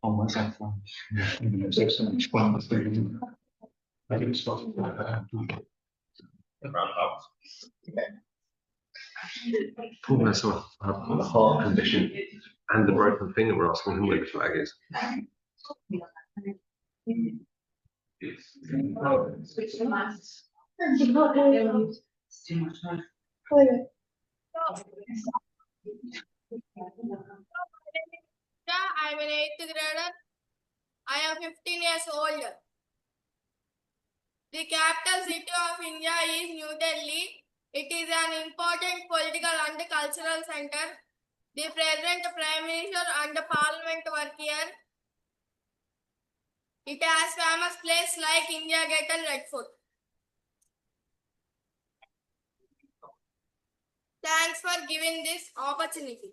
Olmaz efendim. Hepsini çıkmamız gerekiyor. Hadi biz bakalım. Paul Messer had a heart condition and a broken finger. We're asking him where the flag is. I am an 8th grader. I am 15 years old. The capital city of India is New Delhi. It is an important political and cultural center. The present Prime Minister and the Parliament work here. It has famous places like India Gate and Red Fort. Thanks for giving this opportunity.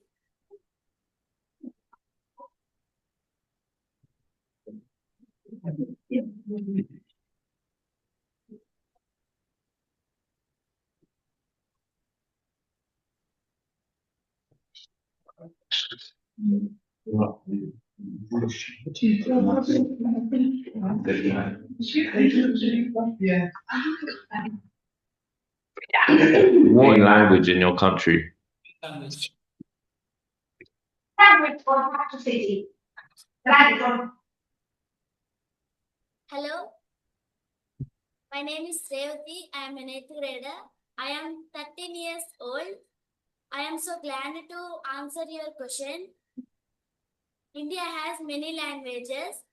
What language in your country? Language or capital city. Hello, my name is Revati. I am an 8th grader. I am 13 years old. I am so glad to answer your question. India has many languages.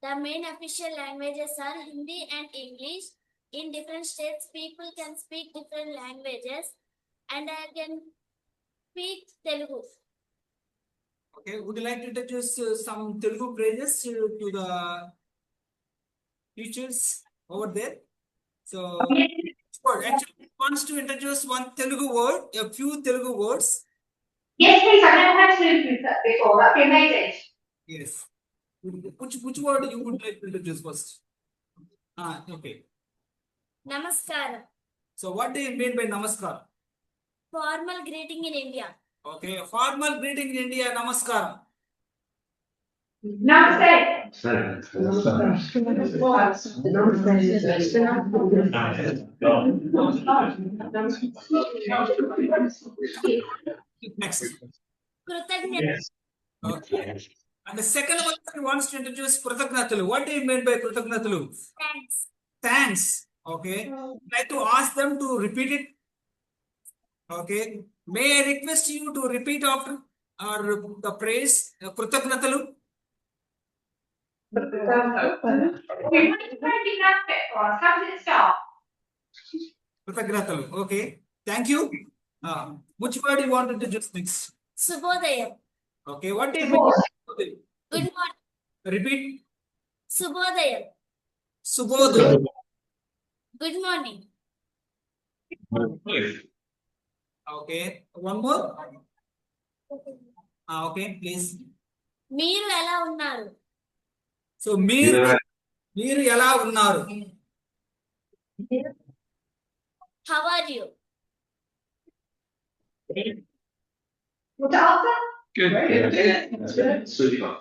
The main official languages are Hindi and English. In different states, people can speak different languages, and I can speak Telugu. Okay, would you like to introduce some Telugu phrases to the teachers over there? So, actually wants to introduce one Telugu word, a few Telugu words. Yes, please. I never had to before. That'd be amazing. Yes. Which word you would like to introduce first? Okay. Namaskaram. So, what do you mean by namaskar? Formal greeting in India. Okay, formal greeting in India, namaskaram. Namaste. Next. Krutagna. Okay. And the second one he wants to introduce Krutagnatalu. What do you mean by Krutagnatalu? Thanks. Thanks. Okay. I'd like to ask them to repeat it. Okay. May I request you to repeat after the phrase Krutagnatalu? How does it start? Krutagnatalu. Okay. Thank you. Which word you want to introduce next? Subodaya. Okay. What do you mean? Good morning. Repeat. Subodaya. Subodaya. Good morning. Okay. One more. Okay, please. మీరు ఎలా ఉన్నారు? So మీరు ఎలా ఉన్నారు? How are you? What's the answer? Good. Super.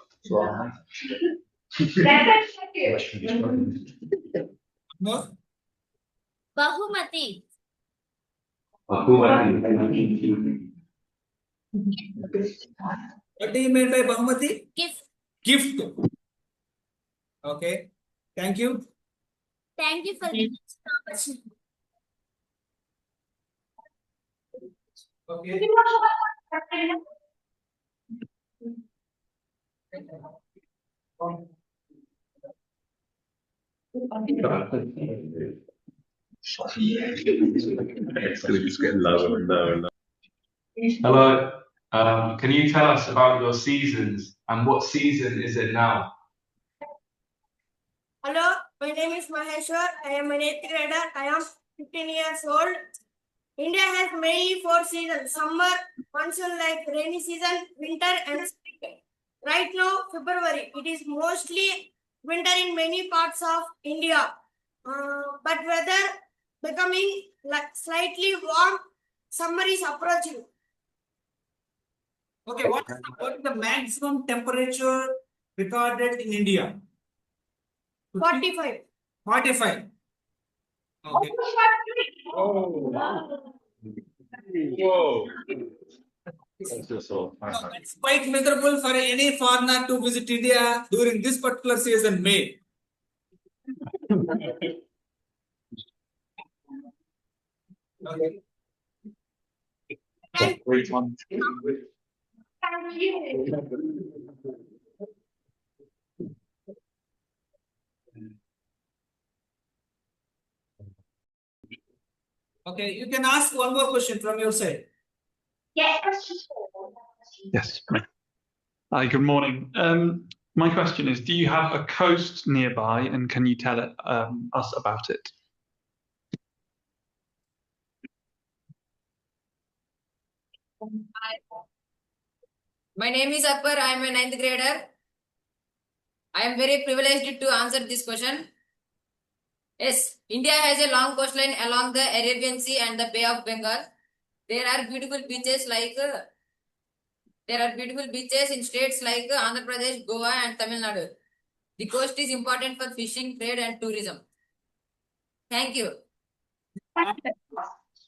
More? Bahumati. What do you mean by Bahumati? Gift. Gift. Okay. Thank you. Thank you for giving us the opportunity. Okay. It's going to just get lower and lower and lower. Hello. Can you tell us about your seasons and what season is it now? Hello, my name is Maheshwar. I am an 8th grader. I am 15 years old. India has mainly 4 seasons: summer, monsoon like rainy season, winter, and spring. Right now, February, it is mostly winter in many parts of India, but weather becoming slightly warm. Summer is approaching. Okay. What is the maximum temperature recorded in India? 45. 45. Okay. Whoa. That's just all. No, it's quite miserable for any foreigner to visit India during this particular season, May. Okay. And Great one. Thank you. Okay, you can ask one more question from your side. Yes, question 4. Yes. Hi, good morning. My question is, do you have a coast nearby and can you tell us about it? My name is Akbar. I am a 9th grader. I am very privileged to answer this question. Yes, India has a long coastline along the Arabian Sea and the Bay of Bengal. There are beautiful beaches in states like Andhra Pradesh, Goa, and Tamil Nadu. The coast is important for fishing, trade, and tourism. Thank you.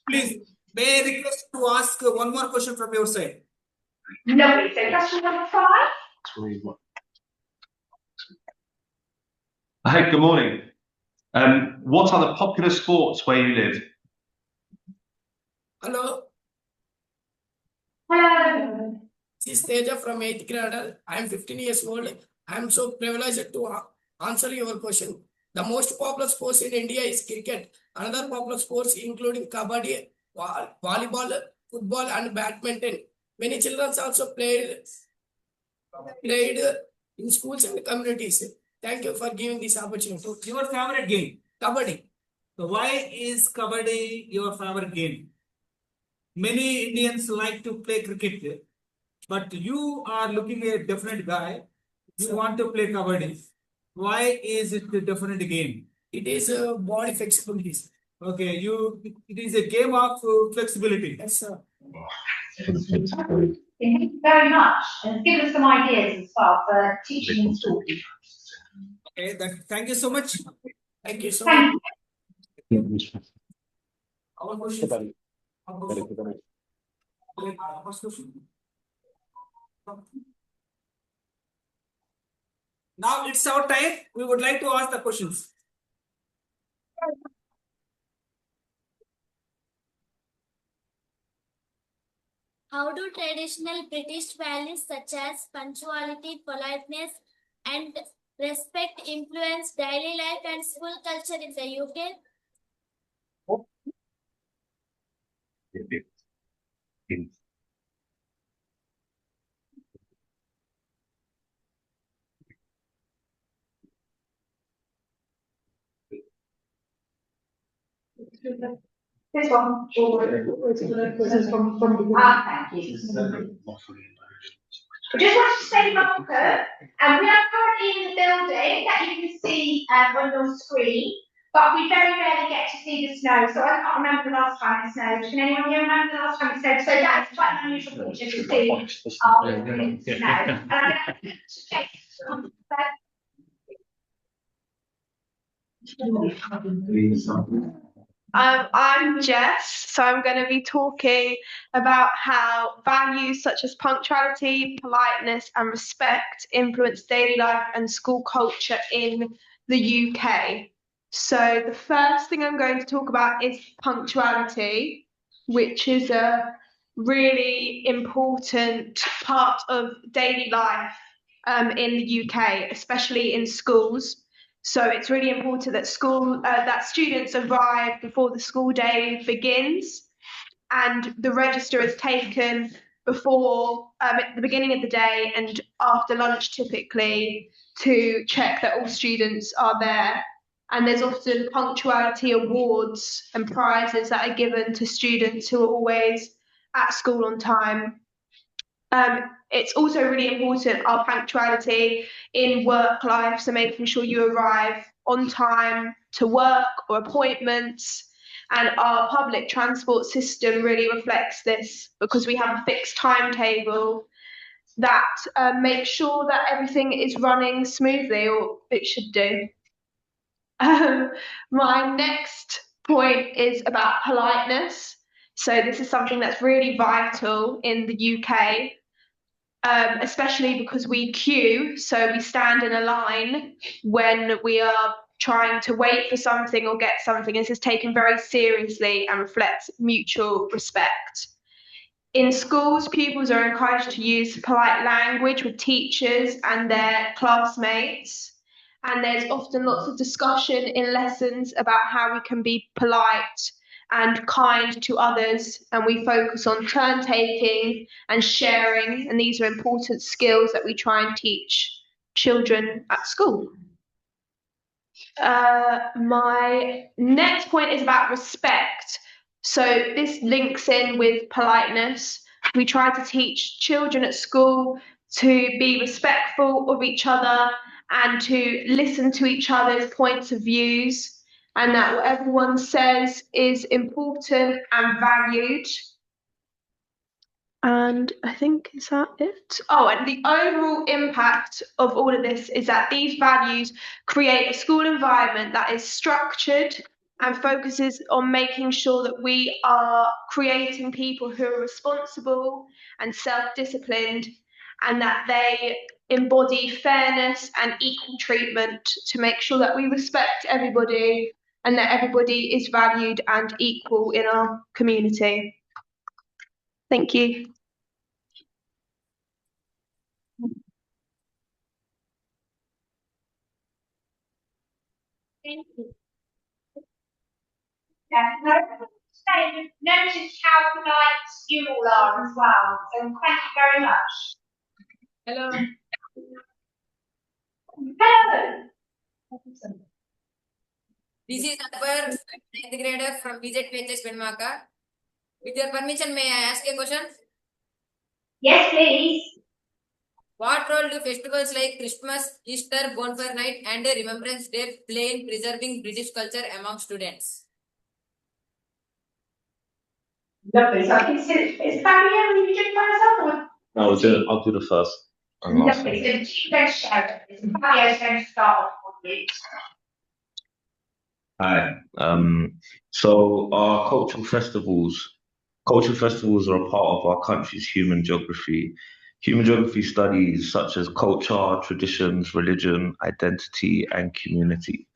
Please, may I request to ask one more question from your side? Lovely. So question number 5. Hi, good morning. What are the popular sports where you live? Hello, Hello. this is Teja from 8th grader. I am 15 years old. I am so privileged to answer your question. The most popular sports in India is cricket. Another popular sports including kabaddi, volleyball, football, and badminton. Many children also played in schools and communities. Thank you for giving this opportunity. So, your favorite game? Kabaddi. So, why is kabaddi your favorite game? Many Indians like to play cricket, but you are looking a different guy. You want to play kabaddi. Why is it a different game? It is body flexibility. Okay, it is a game of flexibility. Yes, sir. Thank you very much. And give us some ideas as well for teaching and talking. Okay, thank you so much. Thank you so much. Thank you. Our question. Now it's our time. We would like to ask the questions. How do traditional British values such as punctuality, politeness, and respect influence daily life and school culture in the UK? This one. This is from thank you. I just want to say, Malcolm, we are currently in the building that you can see on your screen, but we very rarely get to see the snow. So I can't remember the last time it snowed. Can anyone here remember the last time it snowed? So that's quite an unusual picture to see snow. And I'm going to check. I'm Jess, so I'm going to be talking about how values such as punctuality, politeness, and respect influence daily life and school culture in the UK. So the first thing I'm going to talk about is punctuality, which is a really important part of daily life in the UK, especially in schools. So it's really important that that students arrive before the school day begins, and the register is taken before at the beginning of the day and after lunch typically to check that all students are there. And there's often punctuality awards and prizes that are given to students who are always at school on time. It's also really important, our punctuality in work life, so making sure you arrive on time to work or appointments. And our public transport system really reflects this because we have a fixed timetable that make sure that everything is running smoothly, or it should do. My next point is about politeness. So this is something that's really vital in the UK, especially because we queue, so we stand in a line when we are trying to wait for something or get something. This is taken very seriously and reflects mutual respect. In schools, pupils are encouraged to use polite language with teachers and their classmates. And there's often lots of discussion in lessons about how we can be polite and kind to others. And we focus on turn taking and sharing. And these are important skills that we try and teach children at school. My next point is about respect. So this links in with politeness. We try to teach children at school to be respectful of each other and to listen to each other's points of views, and that what everyone says is important and valued. And I think, is that it? Oh, and the overall impact of all of this is that these values create a school environment that is structured and focuses on making sure that we are creating people who are responsible and self-disciplined, and that they embody fairness and equal treatment to make sure that we respect everybody and that everybody is valued and equal in our community. Thank you. Thank you. Yeah, notice how polite you all are as well. So thank you very much. Hello. Hello. This is Akbar, 9th grader from BZPHS Penmaka. With your permission, may I ask a question? Yes, please. What role do festivals like Christmas, Easter, Bonfire Night, and Remembrance Day play in preserving British culture among students? Lovely. So I can see it's Fabio, will you do by yourself? No, I'll do the first and last one. Lovely. So the two going to share. Fabio's going to start off for you. Hi. So our cultural festivals are a part of our country's human geography. Human geography studies such as culture, traditions, religion, identity, and community.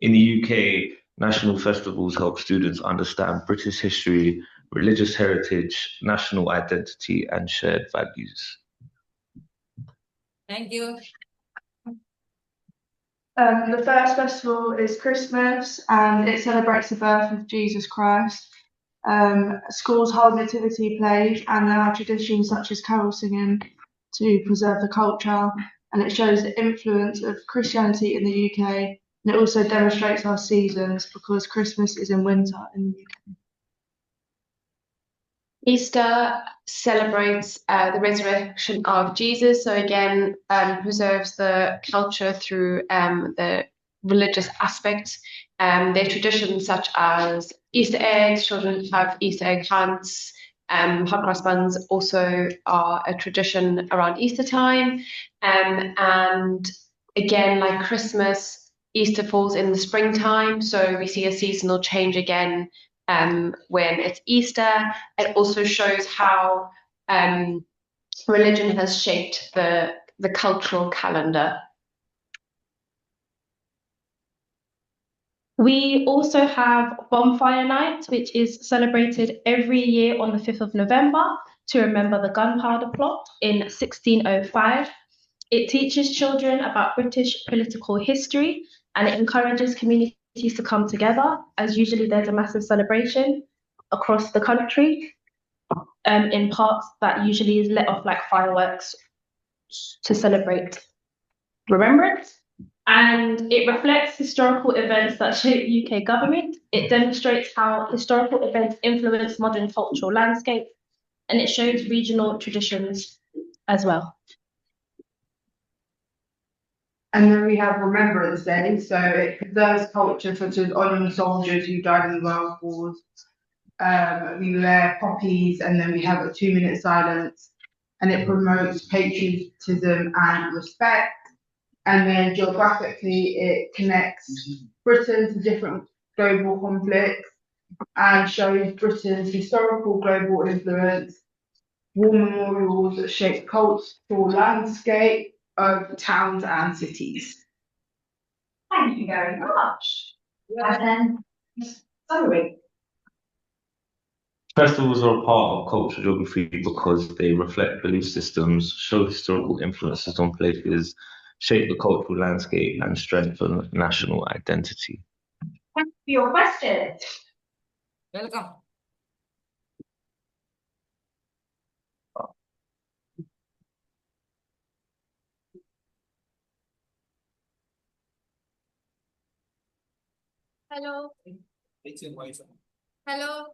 In the UK, national festivals help students understand British history, religious heritage, national identity, and shared values. Thank you. The first festival is Christmas, and it celebrates the birth of Jesus Christ. Schools hold nativity plays, and there are traditions such as carol singing to preserve the culture, and it shows the influence of Christianity in the UK, and it also demonstrates our seasons because Christmas is in winter in the UK. Easter celebrates the resurrection of Jesus, so again preserves the culture through the religious aspects. There are traditions such as Easter eggs, children have Easter egg hunts, hot cross buns also are a tradition around Easter time, and again, like Christmas, Easter falls in the springtime, so we see a seasonal change again when it's Easter. It also shows how religion has shaped the cultural calendar. We also have Bonfire Night, which is celebrated every year on the 5th of November to remember the gunpowder plot in 1605. It teaches children about British political history, and it encourages communities to come together, as usually there's a massive celebration across the country in parks that usually is let off like fireworks to celebrate remembrance. And it reflects historical events that shape UK government. It demonstrates how historical events influence modern cultural landscape, and it shows regional traditions as well. And then we have Remembrance Day, so it preserves culture such as honouring soldiers who died in the World Wars. We wear poppies, and then we have a 2-minute silence. and it promotes patriotism and respect. And then geographically, it connects Britain to different global conflicts and shows Britain's historical global influence. War memorials that shape cultural landscape of towns and cities. Thank you very much. And then, sorry. Festivals are a part of cultural geography because they reflect belief systems, show historical influences on places, shape the cultural landscape, and strengthen national identity. Thank you for your question. Welcome. Hello. It's your voice. Hello.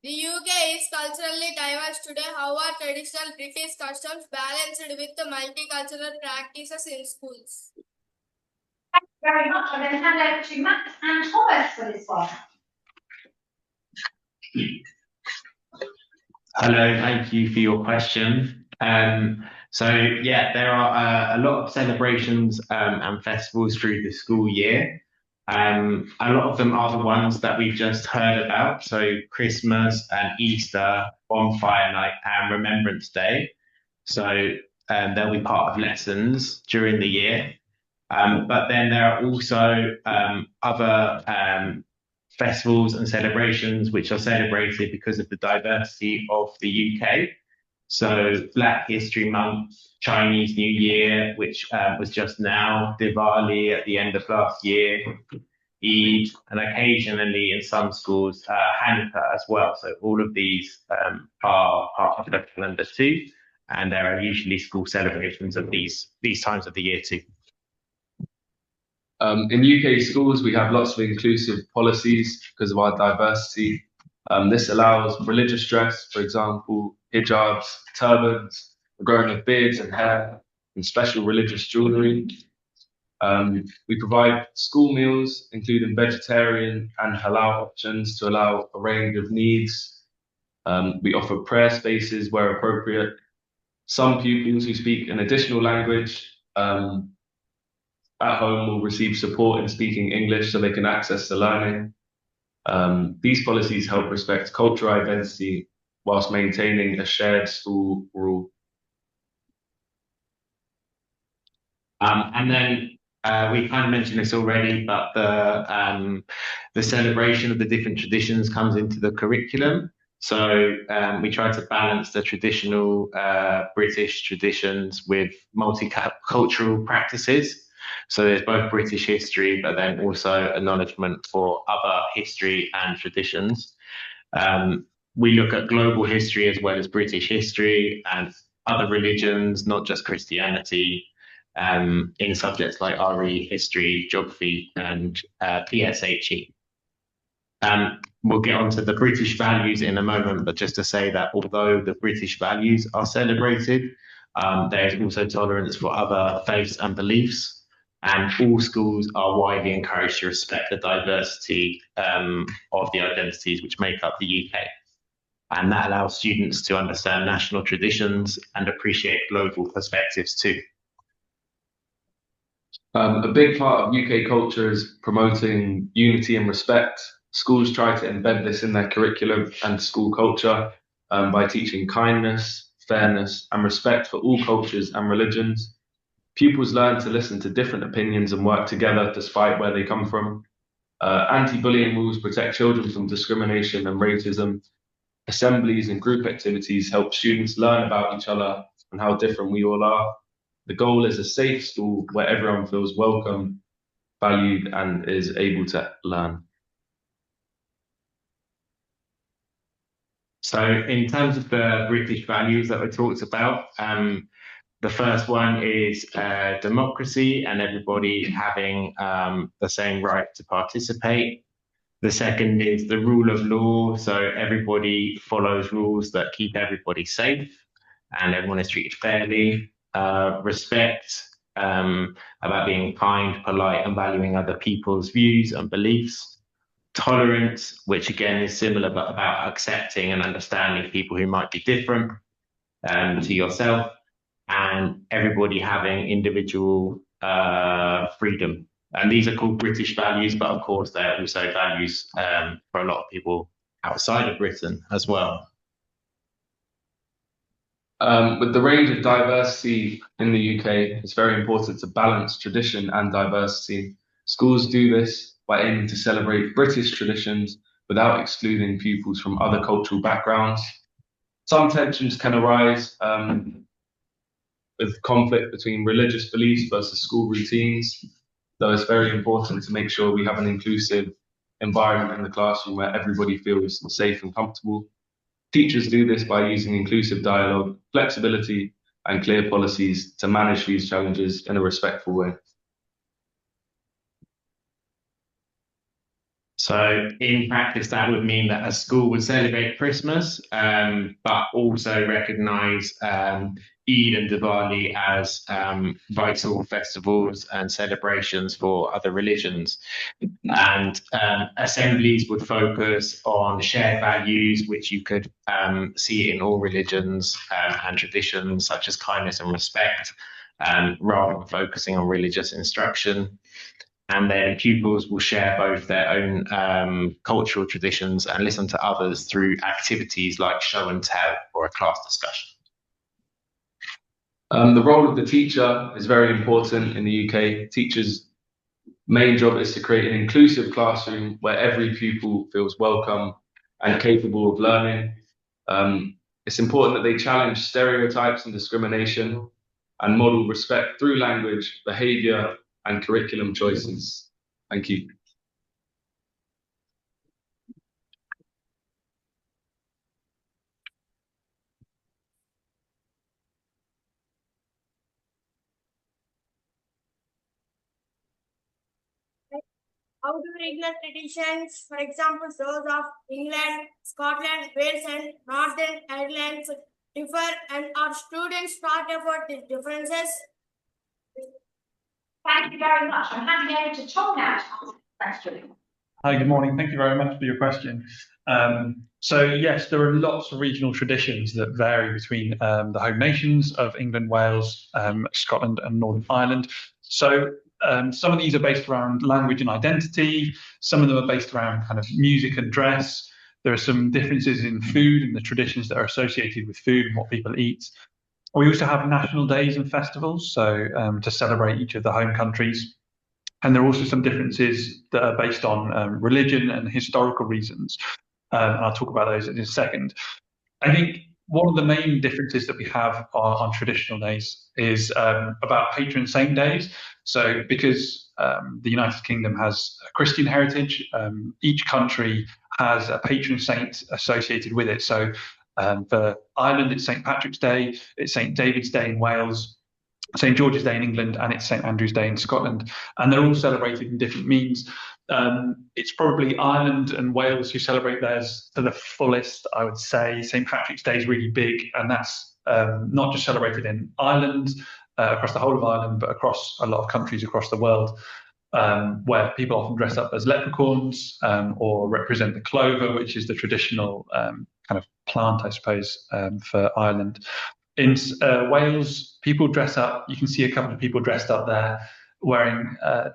The UK is culturally diverse today. How are traditional British customs balanced with the multicultural practices in schools? Thank you very much. I'm going to hand over to Matt and Thomas for this one. Hello, thank you for your question. There are a lot of celebrations and festivals through the school year. A lot of them are the ones that we've just heard about, so Christmas and Easter, Bonfire Night and Remembrance Day. So they'll be part of lessons during the year. But then there are also other festivals and celebrations which are celebrated because of the diversity of the UK. So Black History Month, Chinese New Year, which was just now, Diwali at the end of last year, Eid, and occasionally in some schools, Hanukkah as well. So all of these are part of the calendar too, and there are usually school celebrations of these times of the year too. In UK schools, we have lots of inclusive policies because of our diversity. This allows religious dress, for example, hijabs, turbans, the growing of beards and hair, and special religious jewellery. We provide school meals, including vegetarian and halal options to allow a range of needs. We offer prayer spaces where appropriate. Some pupils who speak an additional language at home will receive support in speaking English so they can access the learning. These policies help respect cultural identity whilst maintaining a shared school rule. And then we kind of mentioned this already, but the celebration of the different traditions comes into the curriculum. So we try to balance the traditional British traditions with multicultural practices. So there's both British history, but then also acknowledgement for other history and traditions. We look at global history as well as British history and other religions, not just Christianity, in subjects like RE, history, geography, and PSHE. We'll get onto the British values in a moment, but just to say that although the British values are celebrated, there is also tolerance for other faiths and beliefs. And all schools are widely encouraged to respect the diversity of the identities which make up the UK. And that allows students to understand national traditions and appreciate global perspectives too. A big part of UK culture is promoting unity and respect. Schools try to embed this in their curriculum and school culture by teaching kindness, fairness, and respect for all cultures and religions. Pupils learn to listen to different opinions and work together despite where they come from. Anti-bullying rules protect children from discrimination and racism. Assemblies and group activities help students learn about each other and how different we all are. The goal is a safe school where everyone feels welcome, valued, and is able to learn. So in terms of the British values that we talked about, the first one is democracy and everybody having the same right to participate. The second is the rule of law, so everybody follows rules that keep everybody safe and everyone is treated fairly. Respect, about being kind, polite, and valuing other people's views and beliefs. Tolerance, which again is similar, but about accepting and understanding people who might be different to yourself. and everybody having individual freedom. And these are called British values, but of course they're also values for a lot of people outside of Britain as well. With the range of diversity in the UK, it's very important to balance tradition and diversity. Schools do this by aiming to celebrate British traditions without excluding pupils from other cultural backgrounds. Some tensions can arise with conflict between religious beliefs versus school routines, though it's very important to make sure we have an inclusive environment in the classroom where everybody feels safe and comfortable. Teachers do this by using inclusive dialogue, flexibility, and clear policies to manage these challenges in a respectful way. So in practice, that would mean that a school would celebrate Christmas, but also recognise Eid and Diwali as vital festivals and celebrations for other religions. And assemblies would focus on shared values, which you could see in all religions and traditions, such as kindness and respect, rather than focusing on religious instruction. And then pupils will share both their own cultural traditions and listen to others through activities like show and tell or a class discussion. The role of the teacher is very important in the UK. Teachers' main job is to create an inclusive classroom where every pupil feels welcome and capable of learning. It's important that they challenge stereotypes and discrimination and model respect through language, behaviour, and curriculum choices. Thank you. How do regional traditions, for example, those of England, Scotland, Wales, and Northern Ireland, differ, and are students taught about these differences? Thank you very much. I'm handing over to Tom now to answer the question. Hi, good morning. Thank you very much for your question. So yes, there are lots of regional traditions that vary between the home nations of England, Wales, Scotland, and Northern Ireland. So some of these are based around language and identity. Some of them are based around kind of music and dress. There are some differences in food and the traditions that are associated with food and what people eat. We also have national days and festivals, so to celebrate each of the home countries. And there are also some differences that are based on religion and historical reasons. And I'll talk about those in a second. I think one of the main differences that we have on traditional days is about patron saint days. So because the United Kingdom has a Christian heritage, each country has a patron saint associated with it. So for Ireland, it's St. Patrick's Day, it's St. David's Day in Wales, St. George's Day in England, and it's St. Andrew's Day in Scotland. And they're all celebrated in different means. It's probably Ireland and Wales who celebrate theirs to the fullest, I would say. St. Patrick's Day is really big, and that's not just celebrated in Ireland, across the whole of Ireland, but across a lot of countries across the world, where people often dress up as leprechauns or represent the clover, which is the traditional kind of plant, I suppose, for Ireland. In Wales, people dress up. You can see a couple of people dressed up there,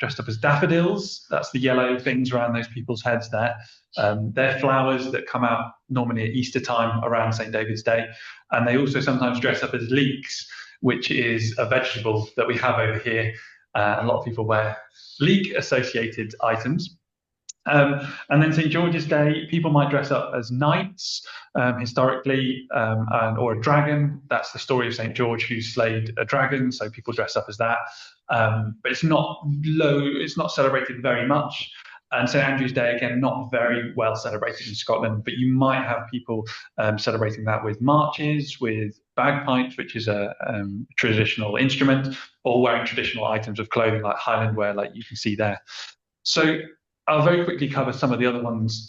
dressed up as daffodils. That's the yellow things around those people's heads there. They're flowers that come out normally at Easter time around St. David's Day. And they also sometimes dress up as leeks, which is a vegetable that we have over here. A lot of people wear leek-associated items. And then St. George's Day, people might dress up as knights historically, or a dragon. That's the story of St. George who slayed a dragon, so people dress up as that. But it's not celebrated very much. And St. Andrew's Day, again, not very well celebrated in Scotland, but you might have people celebrating that with marches, with bagpipes, which is a traditional instrument, or wearing traditional items of clothing like Highland wear, like you can see there. So I'll very quickly cover some of the other ones,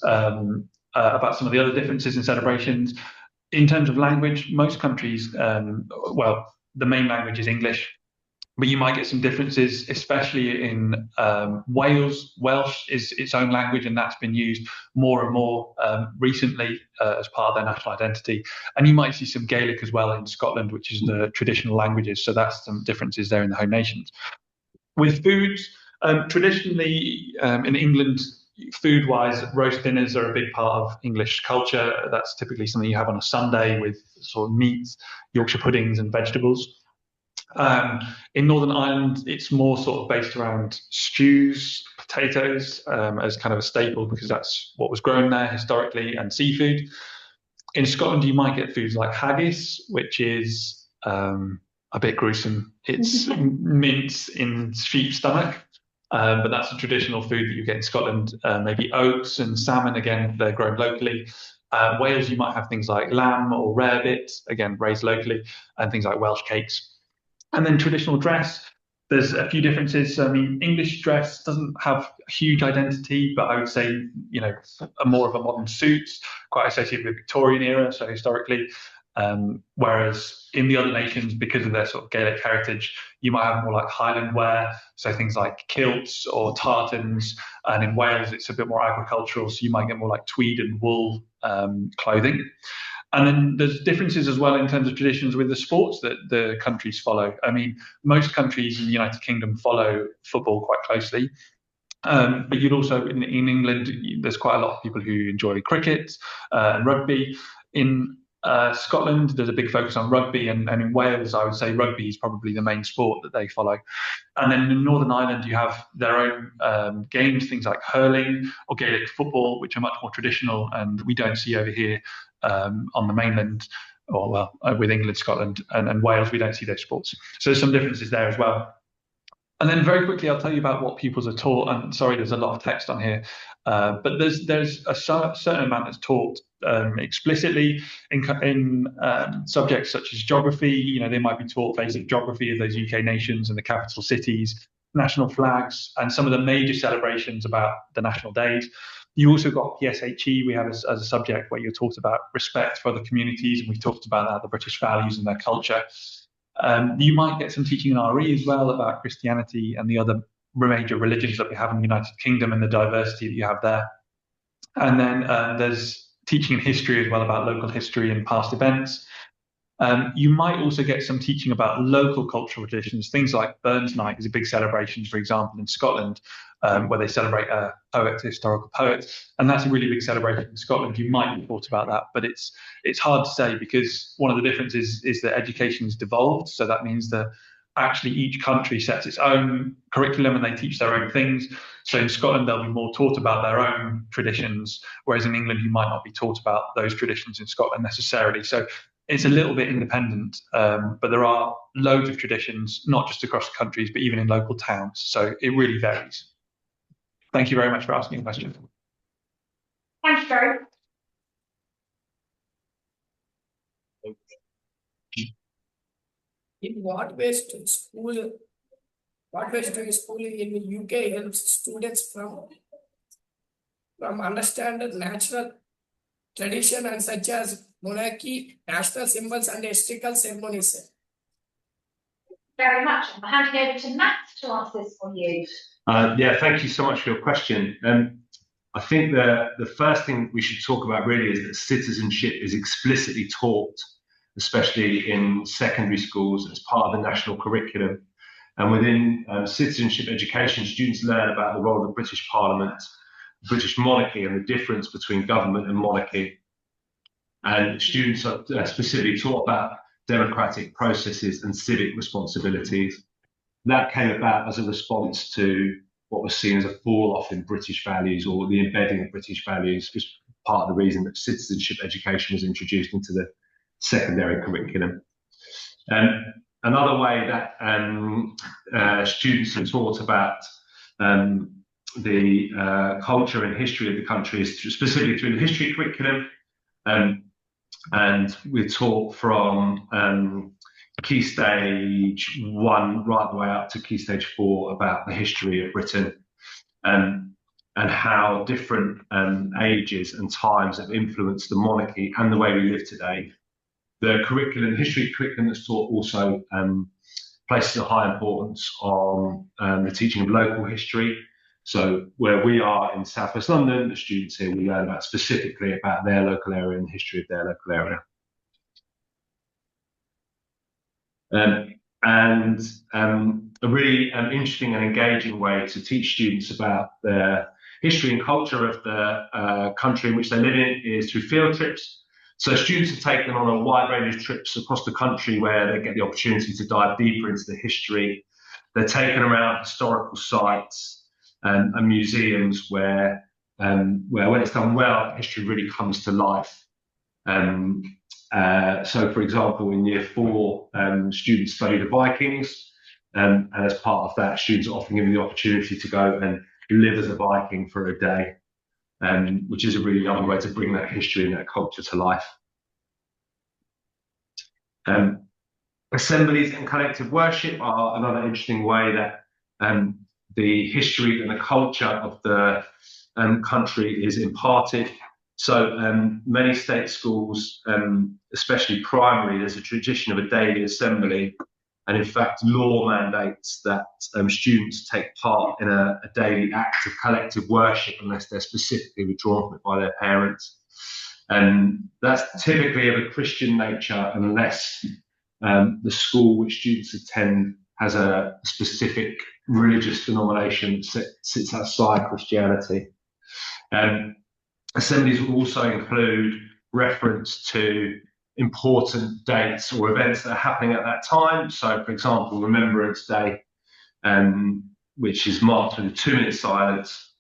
about some of the other differences in celebrations. In terms of language, most countries, well, the main language is English, but you might get some differences, especially in Wales. Welsh is its own language, and that's been used more and more recently as part of their national identity. And you might see some Gaelic as well in Scotland, which is the traditional languages. So that's some differences there in the home nations. With foods, traditionally in England, food-wise, roast dinners are a big part of English culture. That's typically something you have on a Sunday with sort of meat, Yorkshire puddings and vegetables. In Northern Ireland, it's more sort of based around stews, potatoes as kind of a staple because that's what was grown there historically, and seafood. In Scotland, you might get foods like haggis, which is a bit gruesome. It's mince in sheep's stomach, but that's a traditional food that you get in Scotland. Maybe oats and salmon, again, they're grown locally. Wales, you might have things like lamb or rarebit, again, raised locally, and things like Welsh cakes. And then traditional dress, there's a few differences. I mean, English dress doesn't have a huge identity, but I would say, you know, more of a modern suit, quite associated with Victorian era, so historically. Whereas in the other nations, because of their sort of Gaelic heritage, you might have more like Highland wear, so things like kilts or tartans. And in Wales, it's a bit more agricultural, so you might get more like tweed and wool clothing. And then there's differences as well in terms of traditions with the sports that the countries follow. I mean, most countries in the United Kingdom follow football quite closely. But you'd also, in England, there's quite a lot of people who enjoy cricket and rugby. In Scotland, there's a big focus on rugby, and in Wales, I would say rugby is probably the main sport that they follow. And then in Northern Ireland, you have their own games, things like hurling or Gaelic football, which are much more traditional, and we don't see over here on the mainland, or well, with England, Scotland, and Wales, we don't see those sports. So there's some differences there as well. And then very quickly, I'll tell you about what pupils are taught. And sorry, there's a lot of text on here, but there's a certain amount that's taught explicitly in subjects such as geography. You know, they might be taught basic geography of those UK nations and the capital cities, national flags, and some of the major celebrations about the national days. You also got PSHE, we have as a subject where you're taught about respect for other communities, and we've talked about that, the British values and their culture. You might get some teaching in RE as well about Christianity and the other major religions that we have in the United Kingdom and the diversity that you have there. And then there's teaching in history as well about local history and past events. You might also get some teaching about local cultural traditions. Things like Burns Night is a big celebration, for example, in Scotland, where they celebrate a poet, a historical poet. And that's a really big celebration in Scotland. You might be taught about that, but it's hard to say because one of the differences is that education is devolved. So that means that actually each country sets its own curriculum and they teach their own things. So in Scotland, they'll be more taught about their own traditions, whereas in England, you might not be taught about those traditions in Scotland necessarily. So it's a little bit independent, but there are loads of traditions, not just across the countries, but even in local towns. So it really varies. Thank you very much for asking a question. Thanks, Joe. In what ways do school in the UK helps students from understand natural tradition and such as monarchy, national symbols, and historical ceremonies? Very much. I'm handing over to Matt to answer this for you. Yeah, thank you so much for your question. I think the first thing we should talk about really is that citizenship is explicitly taught, especially in secondary schools, as part of the national curriculum. And within citizenship education, students learn about the role of the British Parliament, the British monarchy, and the difference between government and monarchy. And students are specifically taught about democratic processes and civic responsibilities. That came about as a response to what was seen as a fall-off in British values, or the embedding of British values, which was part of the reason that citizenship education was introduced into the secondary curriculum. Another way that students are taught about the culture and history of the country is specifically through the history curriculum. And we're taught from Key Stage 1 right the way up to Key Stage 4 about the history of Britain and how different ages and times have influenced the monarchy and the way we live today. The curriculum, history curriculum that's taught also places a high importance on the teaching of local history. So where we are in South West London, the students here will learn specifically about their local area and the history of their local area. And a really interesting and engaging way to teach students about the history and culture of the country in which they live in is through field trips. So students are taken on a wide range of trips across the country where they get the opportunity to dive deeper into the history. They're taken around historical sites and museums where when it's done well, history really comes to life. So, for example, in year 4, students study the Vikings, and as part of that, students are often given the opportunity to go and live as a Viking for a day, which is a really lovely way to bring that history and that culture to life. Assemblies and collective worship are another interesting way that the history and the culture of the country is imparted. So many state schools, especially primary, there's a tradition of a daily assembly, and in fact law mandates that students take part in a daily act of collective worship unless they're specifically withdrawn from it by their parents. And that's typically of a Christian nature unless the school which students attend has a specific religious denomination that sits outside Christianity. Assemblies will also include reference to important dates or events that are happening at that time. So, for example, Remembrance Day, which is marked with a 2-minute silence.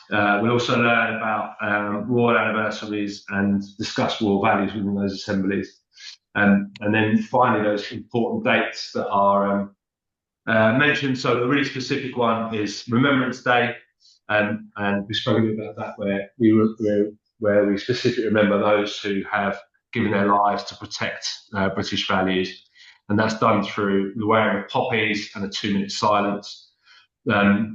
We'll also learn about royal anniversaries and discuss royal values within those assemblies. And then finally, those important dates that are mentioned. So the really specific one is Remembrance Day. And we spoke a bit about that, where we specifically remember those who have given their lives to protect British values, and that's done through the wearing of poppies and a 2-minute silence.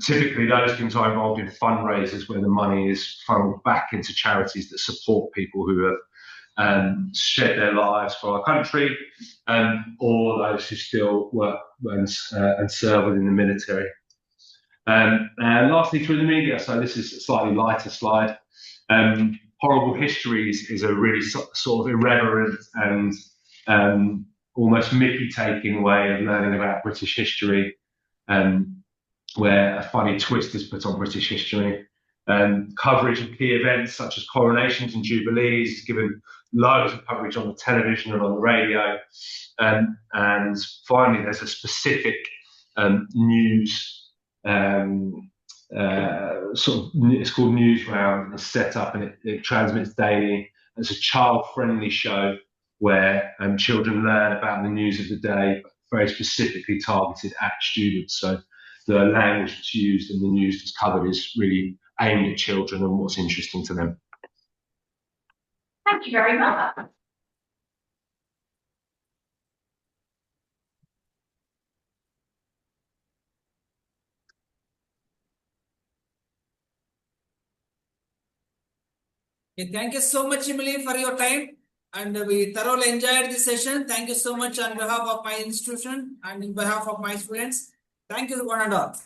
Typically, those things are involved in fundraisers where the money is funneled back into charities that support people who have shed their lives for our country, or those who still work and serve within the military. And lastly, through the media. So this is a slightly lighter slide. Horrible Histories is a really sort of irreverent and almost Mickey-taking way of learning about British history, where a funny twist is put on British history. Coverage of key events such as coronations and jubilees, given loads of coverage on the television and on the radio. And finally, there's a specific news it's called News Round. It's set up and it transmits daily. It's a child-friendly show where children learn about the news of the day, but very specifically targeted at students. So the language that's used and the news that's covered is really aimed at children and what's interesting to them. Thank you very much. Okay, thank you so much, Emily, for your time. And we thoroughly enjoyed this session. Thank you so much on behalf of my institution and on behalf of my students. Thank you, one and all.